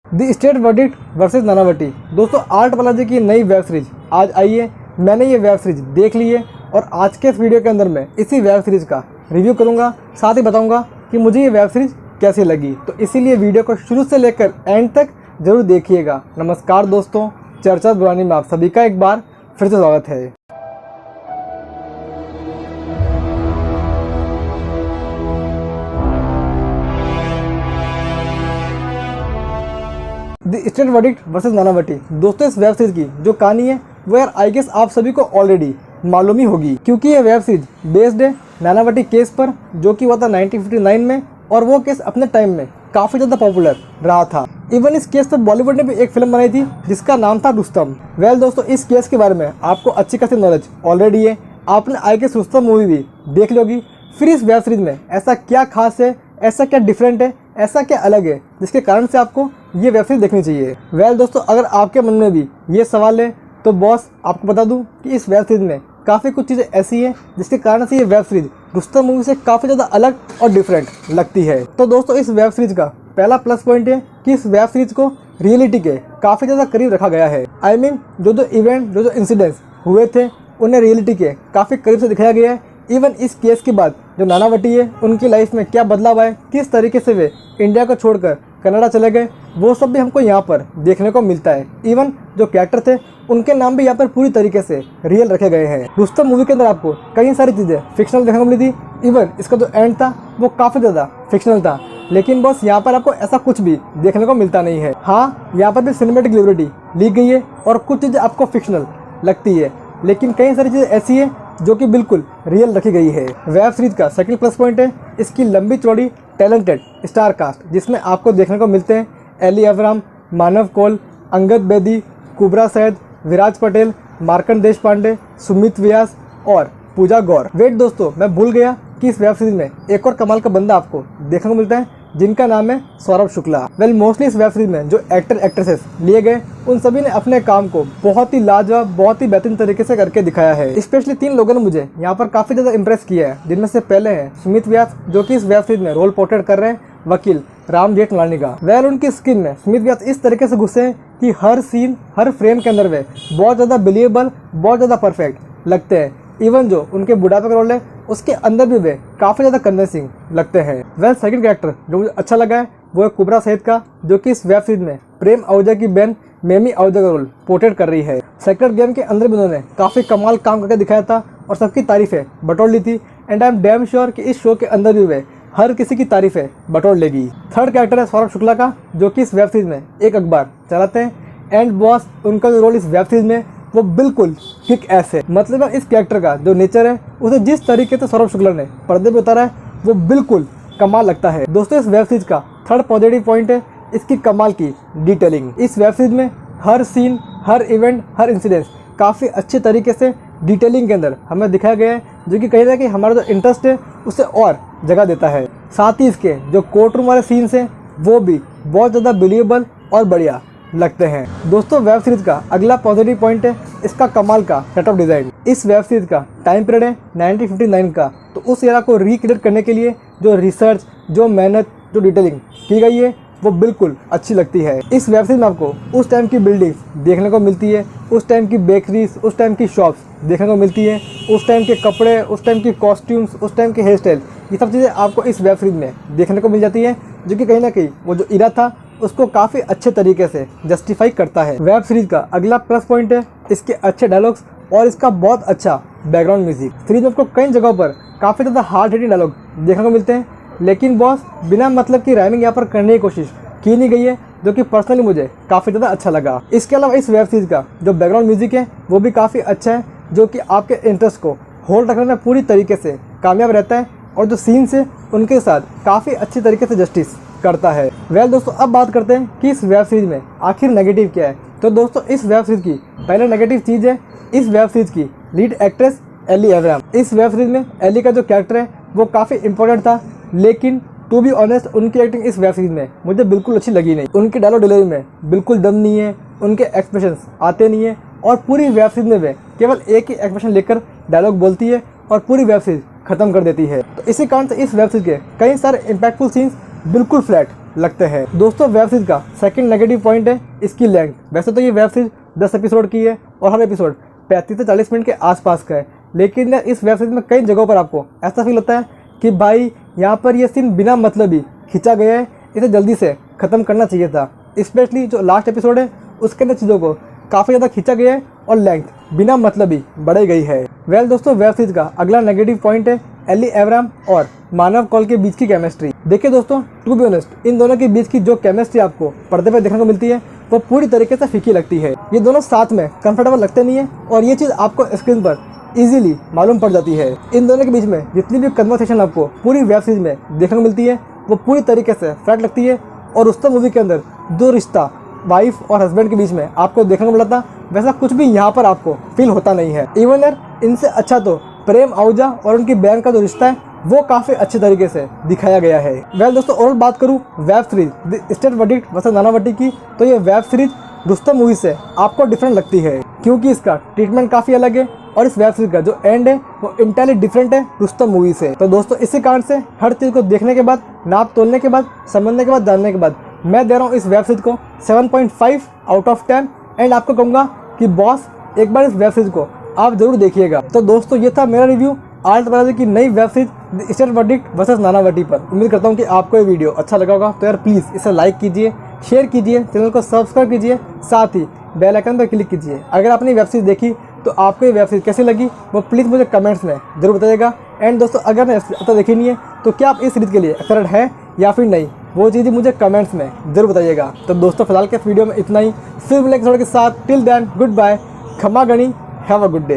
The state verdict versus Nanavati. दोस्तों art Balaji की नई वेब सीरीज आज आई है। मैंने ये वेब सीरीज देख ली है और आज के इस वीडियो के अंदर मैं इसी वेब सीरीज का रिव्यू करूंगा, साथ ही बताऊंगा कि मुझे ये वेब सीरीज कैसी लगी। तो इसीलिए वीडियो को शुरू से लेकर एंड तक जरूर देखिएगा। नमस्कार दोस्तों, चर्चा बुरानी में आप सभी का एक बार फिर से स्वागत है। The state verdict versus Nanavati. दोस्तों इस वेब सीरीज की जो कहानी है वो यार आई गेस आप सभी को ऑलरेडी मालूम ही होगी, क्योंकि ये वेब सीरीज बेस्ड है नानावटी केस पर, जो कि हुआ था 1959 में, और वो केस अपने टाइम में काफ़ी ज़्यादा पॉपुलर रहा था। इवन इस केस पर बॉलीवुड ने भी एक फिल्म बनाई थी जिसका नाम था रुस्तम। वेल दोस्तों, इस केस के बारे में आपको अच्छी खासी नॉलेज ऑलरेडी है, आपने आई गेस रुस्तम मूवी भी देख लोगी। फिर इस वेब सीरीज में ऐसा क्या खास है, ऐसा क्या डिफरेंट है, ऐसा क्या अलग है जिसके कारण से आपको ये वेब सीरीज देखनी चाहिए। वेल दोस्तों, अगर आपके मन में भी ये सवाल है तो बॉस आपको बता दूं कि इस वेब सीरीज में काफ़ी कुछ चीज़ें ऐसी हैं जिसके कारण से ये वेब सीरीज रुस्तम मूवी से काफ़ी ज़्यादा अलग और डिफरेंट लगती है। तो दोस्तों इस वेब सीरीज का पहला प्लस पॉइंट है कि इस वेब सीरीज को रियलिटी के काफ़ी ज़्यादा करीब रखा गया है। आई मीन जो इवेंट जो इंसिडेंट्स हुए थे उन्हें रियलिटी के काफ़ी करीब से दिखाया गया है। इवन इस केस के बाद जो नानावटी है उनकी लाइफ में क्या बदलाव आए, किस तरीके से वे इंडिया को छोड़कर कनाडा चले गए, वो सब भी हमको यहाँ पर देखने को मिलता है। इवन जो कैरेक्टर थे उनके नाम भी यहाँ पर पूरी तरीके से रियल रखे गए हैं। रुस्तम मूवी के अंदर आपको कई सारी चीज़ें फिक्शनल देखने को मिली थी। इवन इसका जो एंड था वो काफ़ी ज़्यादा फिक्शनल था, लेकिन बस यहाँ पर आपको ऐसा कुछ भी देखने को मिलता नहीं है। हाँ, यहाँ पर भी सिनेमैटिक लिबर्टी ली गई है और कुछ चीज़ें आपको फिक्शनल लगती है, लेकिन कई सारी चीज़ें ऐसी है जो कि बिल्कुल रियल रखी गई है। वेब सीरीज का सेकंड प्लस पॉइंट है इसकी लंबी चौड़ी टैलेंटेड स्टार कास्ट, जिसमें आपको देखने को मिलते हैं एली अब्राहम, मानव कौल, अंगद बेदी, कुबरा सैद, विराज पटेल, मार्कंड देश पांडे, सुमित व्यास और पूजा गौर। वेट दोस्तों, मैं भूल गया कि इस वेब सीरीज में एक और कमाल का बंदा आपको देखने को मिलता है जिनका नाम है सौरभ शुक्ला। वेल मोस्टली इस वेब सीरीज में जो एक्टर एक्ट्रेसेस लिए गए उन सभी ने अपने काम को बहुत ही लाजवाब, बहुत ही बेहतरीन तरीके से करके दिखाया है। स्पेशली 3 लोगों ने मुझे यहाँ पर काफी ज्यादा इंप्रेस किया है, जिनमें से पहले हैं सुमित व्यास, जो कि इस वेब सीरीज में रोल पोर्ट्रेट कर रहे हैं वकील राम जेठमलानी का। वेल उनकी स्किन में सुमित व्यास इस तरीके से घुसे हैं कि हर सीन, हर फ्रेम के अंदर वे बहुत ज़्यादा बिलीवेबल, बहुत ज़्यादा परफेक्ट लगते हैं। इवन जो उनके बुढ़ापे का रोल है उसके अंदर भी वे काफ़ी ज़्यादा कन्विंसिंग लगते हैं। वेल सेकंड कैरेक्टर जो मुझे अच्छा लगा है वो है कुबरा सैद का, जो कि इस वेब सीरीज में प्रेम आहूजा की बहन मेमी आहूजा का रोल पोर्ट्रेट कर रही है। सेक्रेट गेम के अंदर भी उन्होंने काफ़ी कमाल काम करके दिखाया था और सबकी तारीफें बटोर ली थी। And I am damn sure कि इस शो के अंदर भी वे हर किसी की तारीफें बटोर लेगी। थर्ड कैरेक्टर है सौरभ शुक्ला का, जो कि इस वेब सीरीज में एक अखबार चलाते हैं। एंड बॉस उनका जो रोल इस वेब सीरीज में वो बिल्कुल किक एस है। मतलब इस कैरेक्टर का जो नेचर है उसे जिस तरीके से सौरभ शुक्ला ने पर्दे पे उतारा है वो बिल्कुल कमाल लगता है। दोस्तों इस वेब सीरीज का थर्ड पॉजिटिव पॉइंट है इसकी कमाल की डिटेलिंग। इस वेब सीरीज में हर सीन, हर इवेंट, हर इंसिडेंस काफ़ी अच्छे तरीके से डिटेलिंग के अंदर हमें दिखाया गया है, जो कि कहीं ना कहीं हमारा जो इंटरेस्ट है उसे और जगह देता है। साथ ही इसके जो कोर्ट रूम वाले सीन्स हैं वो भी बहुत ज़्यादा बिलीवेबल और बढ़िया लगते हैं। दोस्तों वेब सीरीज का अगला पॉजिटिव पॉइंट है इसका कमाल का सेटअप डिज़ाइन। इस वेब सीरीज का टाइम पीरियड है 1959 का, तो उस एरा को रिक्रिएट करने के लिए जो रिसर्च, जो मेहनत, जो डिटेलिंग की गई है वो बिल्कुल अच्छी लगती है। इस वेब सीरीज में आपको उस टाइम की बिल्डिंग्स देखने को मिलती है, उस टाइम की बेकरीज, उस टाइम की शॉप्स देखने को मिलती है, उस टाइम के कपड़े, उस टाइम की कॉस्ट्यूम्स, उस टाइम के हेयर स्टाइल, ये सब चीज़ें आपको इस वेब सीरीज में देखने को मिल जाती है, जो कि कहीं ना कहीं वो जो इरा था उसको काफ़ी अच्छे तरीके से जस्टिफाई करता है। वेब सीरीज का अगला प्लस पॉइंट है इसके अच्छे डायलॉग्स और इसका बहुत अच्छा बैकग्राउंड म्यूजिक। सीरीज में आपको कई जगहों पर काफ़ी ज़्यादा हार्ड हिटिंग डायलॉग देखने को मिलते हैं, लेकिन बॉस बिना मतलब की राइमिंग यहाँ पर करने की कोशिश की नहीं गई है, जो कि पर्सनली मुझे काफ़ी ज़्यादा अच्छा लगा। इसके अलावा इस वेब सीरीज का जो बैकग्राउंड म्यूजिक है वो भी काफ़ी अच्छा है, जो कि आपके इंटरेस्ट को होल्ड रखने में पूरी तरीके से कामयाब रहता है और जो सीन्स है उनके साथ काफ़ी अच्छी तरीके से जस्टिस करता है। वेल दोस्तों, अब बात करते हैं कि इस वेब सीरीज में आखिर नेगेटिव क्या है। तो दोस्तों इस वेब सीरीज की पहले नेगेटिव चीज़ है इस वेब सीरीज की लीड एक्ट्रेस एली अब्राहम। इस वेब सीरीज में एली का जो कैरेक्टर है वो काफ़ी इंपॉर्टेंट था, लेकिन टू बी ऑनेस्ट उनकी एक्टिंग इस वेब सीरीज में मुझे बिल्कुल अच्छी लगी नहीं। उनके डायलॉग डिलीवरी में बिल्कुल दम नहीं है, उनके एक्सप्रेशंस आते नहीं है और पूरी वेब सीरीज में वे केवल एक ही एक्सप्रेशन लेकर डायलॉग बोलती है और पूरी वेब सीरीज खत्म कर देती है। तो इसी कारण से इस वेब सीरीज के कई सारे इम्पैक्टफुल सीन्स बिल्कुल फ्लैट लगते हैं। दोस्तों वेब सीरीज का सेकंड नेगेटिव पॉइंट है इसकी लेंथ। वैसे तो ये वेब सीरीज 10 एपिसोड की है और हर एपिसोड 35 से 40 मिनट के आसपास का है, लेकिन यार इस वेब सीरीज में कई जगहों पर आपको ऐसा फील होता है कि भाई यहाँ पर ये सीन बिना मतलब ही खींचा गया है, इसे जल्दी से ख़त्म करना चाहिए था। स्पेशली जो लास्ट एपिसोड है उसके अंदर चीज़ों को काफ़ी ज़्यादा खींचा गया है और लेंथ बिना मतलब ही बढ़ाई गई है। वेल दोस्तों वेब सीरीज का अगला नेगेटिव पॉइंट है एली एवराम और मानव कौल के बीच की केमिस्ट्री। देखिए दोस्तों, टू बी ऑनेस्ट, इन दोनों के बीच की जो केमिस्ट्री आपको पर्दे पर देखने को मिलती है वो पूरी तरीके से फीकी लगती है। ये दोनों साथ में कंफर्टेबल लगते नहीं है और ये चीज़ आपको स्क्रीन पर इजीली मालूम पड़ जाती है। इन दोनों के बीच में जितनी भी कन्वर्सेशन आपको पूरी वेब सीरीज में देखने को मिलती है वो पूरी तरीके से फ्लैट लगती है। और रुस्तम मूवी के अंदर जो रिश्ता वाइफ और हस्बैंड के बीच में आपको देखने को मिला था वैसा कुछ भी यहाँ पर आपको फील होता नहीं है। इवन यार इनसे अच्छा तो प्रेम आहूजा और उनकी बहन का जो रिश्ता है वो काफ़ी अच्छे तरीके से दिखाया गया है। वेल दोस्तों, और बात करूँ web series the state verdict versus Nanavati की, तो ये वेब सीरीज रुस्तम मूवी से आपको डिफरेंट लगती है क्योंकि इसका ट्रीटमेंट काफ़ी अलग है और इस वेब सीरीज का जो एंड है वो इंटायरली डिफरेंट है रुस्तम मूवी से। तो दोस्तों इसी कारण से हर चीज़ को देखने के बाद, नाप तोलने के बाद, समझने के बाद, जानने के बाद मैं दे रहा हूँ इस वेब सीरीज को 7.5 आउट ऑफ 10। एंड आपको कहूँगा कि बॉस एक बार इस वेब सीरीज को आप जरूर देखिएगा। तो दोस्तों ये था मेरा रिव्यू आर्ट बरादरी की नई web series the state verdict versus Nanavati पर। उम्मीद करता हूँ कि आपको ये वीडियो अच्छा लगा होगा। तो यार प्लीज़ इसे लाइक कीजिए, शेयर कीजिए, चैनल को सब्सक्राइब कीजिए, साथ ही बेल आइकन पर क्लिक कीजिए। अगर आपने वेब सीरीज देखी तो आपको ये वेब सीरीज कैसी लगी वो प्लीज़ मुझे कमेंट्स में जरूर बताइएगा। एंड दोस्तों अगर मैं अब तक देखी नहीं है तो क्या आप इस सीरीज के लिए एक्साइटेड है या फिर नहीं, वो चीज़ मुझे कमेंट्स में जरूर बताइएगा। तो दोस्तों फिलहाल के इस वीडियो में इतना ही, फिर मिलेंगे के साथ। टिल देन गुड बाय, खमा गणी, हैव अ गुड डे।